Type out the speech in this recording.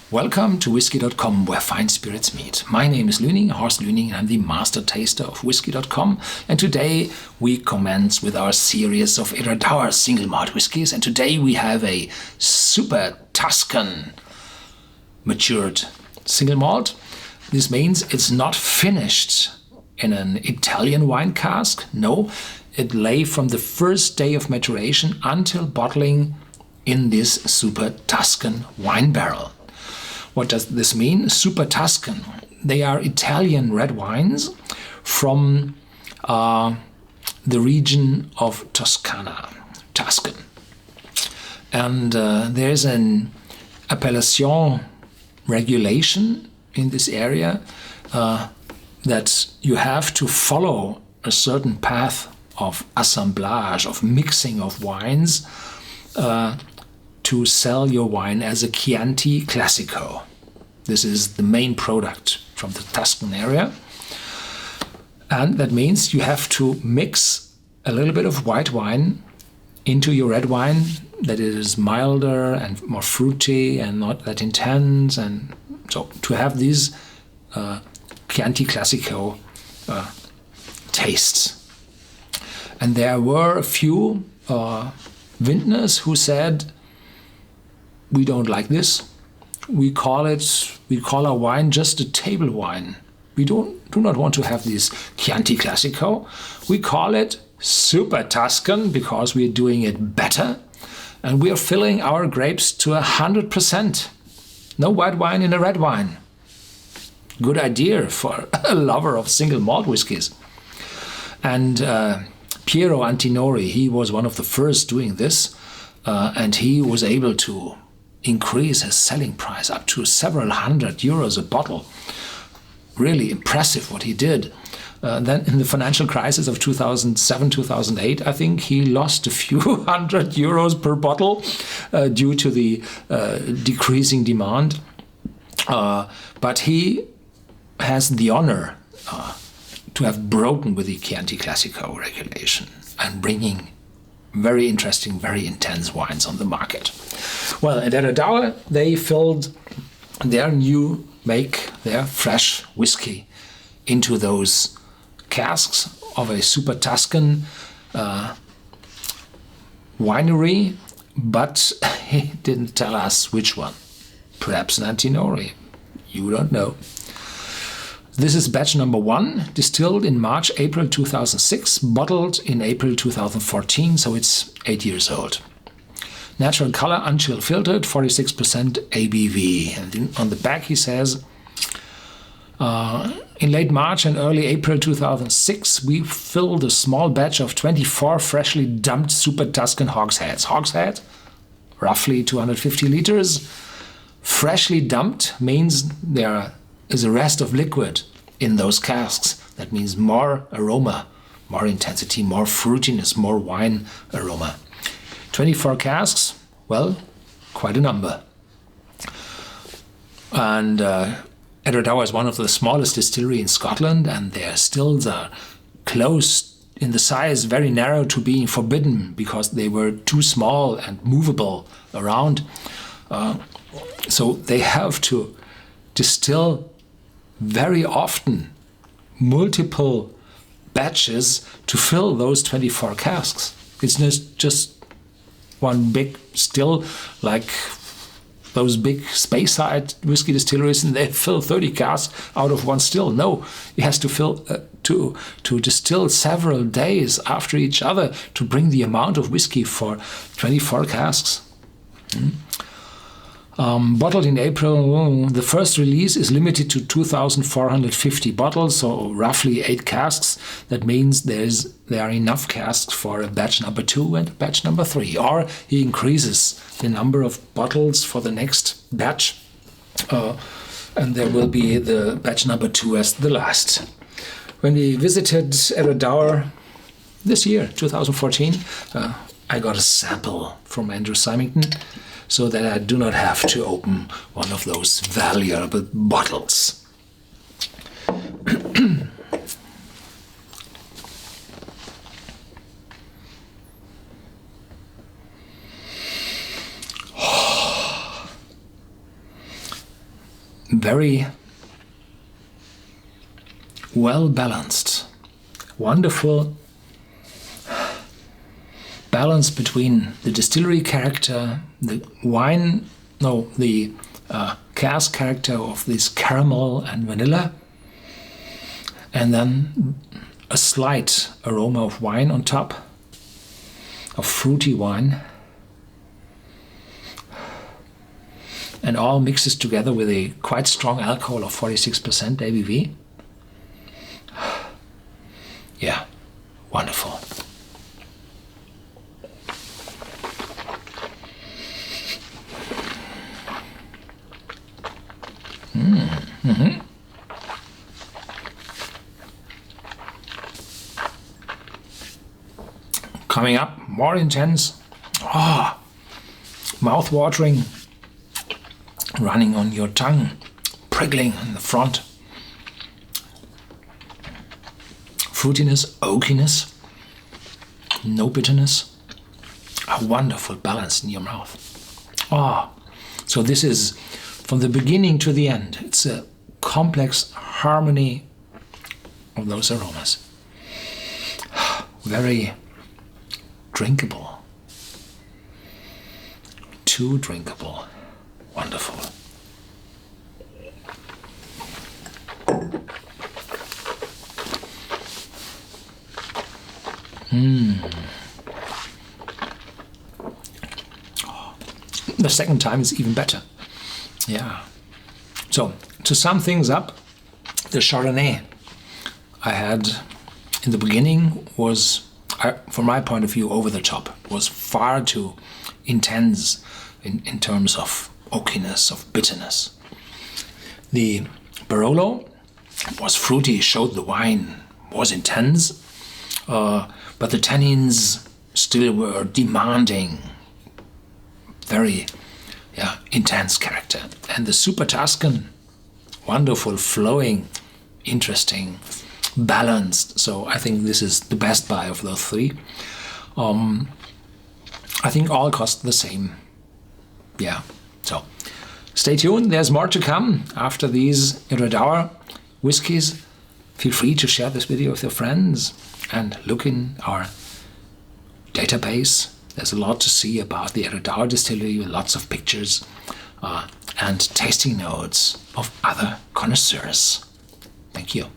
Welcome to Whisky.com, where fine spirits meet. My name is Lüning, Horst Lüning, and I'm the master taster of Whisky.com. And today we commence with our series of Iredauer single malt whiskies. And today we have a super Tuscan matured single malt. This means it's not finished in an Italian wine cask. No, it lay from the first day of maturation until bottling in this super Tuscan wine barrel. What does this mean? Super Tuscan. They are Italian red wines from the region of Toscana, Tuscan. And there's an appellation regulation in this area that you have to follow a certain path of assemblage, of mixing of wines, to sell your wine as a Chianti Classico. This is the main product from the Tuscan area. And that means you have to mix a little bit of white wine into your red wine, that it is milder and more fruity and not that intense. And so to have these Chianti Classico tastes. And there were a few vintners who said, we don't like this. We call our wine just a table wine. We do not want to have this Chianti Classico. We call it Super Tuscan because we're doing it better. And we are filling our grapes to 100%. No white wine in a red wine. Good idea for a lover of single malt whiskies. And Piero Antinori, he was one of the first doing this. And he was able to increase his selling price up to several €100 a bottle. Really impressive what he did. Then in the financial crisis of 2007-2008, I think he lost a few €100 per bottle due to the decreasing demand. But he has the honor to have broken with the Chianti Classico regulation and bringing very interesting, very intense wines on the market. Well, at Iredauer, they filled their new make, their fresh whiskey into those casks of a Super Tuscan winery, but he didn't tell us which one. Perhaps an Antinori. You don't know. This is batch number 1, distilled in March, April 2006, bottled in April 2014, so it's 8 years old. Natural color, unchill filtered, 46% ABV. And on the back he says, in late March and early April 2006, we filled a small batch of 24 freshly dumped Super Tuscan hogsheads. Hogshead, roughly 250 liters. Freshly dumped means there is a rest of liquid in those casks. That means more aroma, more intensity, more fruitiness, more wine aroma. 24 casks, well, quite a number. And Iredauer is one of the smallest distillery in Scotland, and their stills are close in the size, very narrow, to being forbidden because they were too small and movable around. So they have to distill very often multiple batches to fill those 24 casks. It's not just one big still like those big Speyside whiskey distilleries, and they fill 30 casks out of one still. No, it has to fill to distill several days after each other to bring the amount of whiskey for 24 casks. Bottled in April, the first release is limited to 2,450 bottles, so roughly 8 casks. That means there are enough casks for a batch number 2 and a batch number 3. Or he increases the number of bottles for the next batch, and there will be the batch number 2 as the last. When we visited Iredauer this year, 2014, I got a sample from Andrew Symington, so that I do not have to open one of those valuable bottles. very well balanced, wonderful balance between the distillery character, the cask character of this caramel and vanilla, and then a slight aroma of wine on top, of fruity wine, and all mixes together with a quite strong alcohol of 46% ABV. Yeah, wonderful. Coming up, more intense. Mouth-watering, running on your tongue, prickling in the front. Fruitiness, oakiness, no bitterness. A wonderful balance in your mouth. So this is from the beginning to the end. It's a complex harmony of those aromas. Very drinkable. Too drinkable. Wonderful. The second time is even better. Yeah. So, to sum things up, the Chardonnay I had in the beginning was, from my point of view, over the top. Was far too intense in terms of oakiness, of bitterness. The Barolo was fruity, showed the wine, was intense, but the tannins still were demanding, very intense character. And the Super Tuscan, wonderful, flowing, interesting, balanced. So I think this is the best buy of those three. I think all cost the same. Yeah, so stay tuned. There's more to come after these Iredauer whiskies. Feel free to share this video with your friends and look in our database. There's a lot to see about the Iredauer distillery with lots of pictures and tasting notes of other connoisseurs. Thank you.